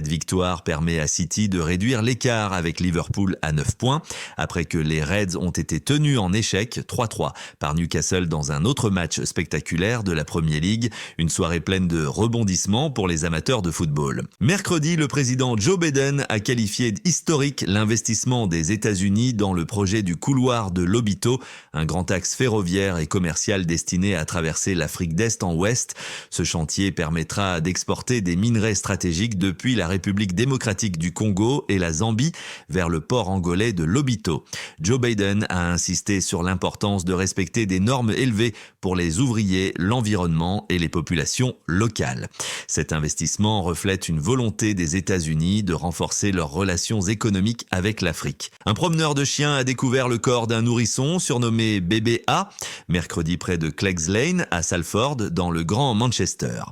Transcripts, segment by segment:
Cette victoire permet à City de réduire l'écart avec Liverpool à 9 points, après que les Reds ont été tenus en échec 3-3 par Newcastle dans un autre match spectaculaire de la Premier League, une soirée pleine de rebondissements pour les amateurs de football. Mercredi, le président Joe Biden a qualifié d'historique l'investissement des États-Unis dans le projet du couloir de Lobito, un grand axe ferroviaire et commercial destiné à traverser l'Afrique d'Est en ouest. Ce chantier permettra d'exporter des minerais stratégiques depuis la République démocratique du Congo et la Zambie vers le port angolais de Lobito. Joe Biden a insisté sur l'importance de respecter des normes élevées pour les ouvriers, l'environnement et les populations locales. Cet investissement reflète une volonté des États-Unis de renforcer leurs relations économiques avec l'Afrique. Un promeneur de chiens a découvert le corps d'un nourrisson surnommé Bébé A, mercredi près de Cleggs Lane à Salford, dans le Grand Manchester.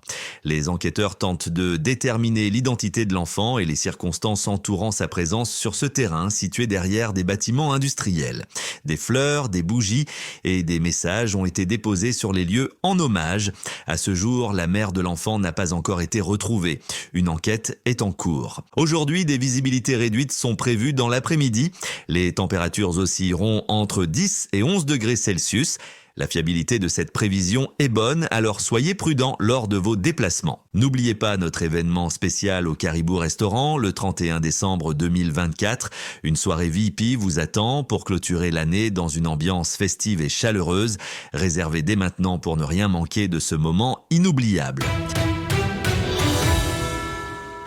Les enquêteurs tentent de déterminer l'identité de l'enfant et les circonstances entourant sa présence sur ce terrain situé derrière des bâtiments industriels. Des fleurs, des bougies et des messages ont été déposés sur les lieux en hommage. À ce jour, la mère de l'enfant n'a pas encore été retrouvée. Une enquête est en cours. Aujourd'hui, des visibilités réduites sont prévues dans l'après-midi. Les températures oscilleront entre 10 et 11 degrés Celsius. La fiabilité de cette prévision est bonne, alors soyez prudents lors de vos déplacements. N'oubliez pas notre événement spécial au Caribou Restaurant le 31 décembre 2024. Une soirée VIP vous attend pour clôturer l'année dans une ambiance festive et chaleureuse. Réservez dès maintenant pour ne rien manquer de ce moment inoubliable.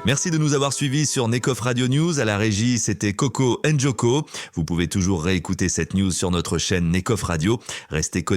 Merci de nous avoir suivis sur Nekoff Radio News. À la régie, c'était Coco Njoko. Vous pouvez toujours réécouter cette news sur notre chaîne Nekoff Radio. Restez connectés.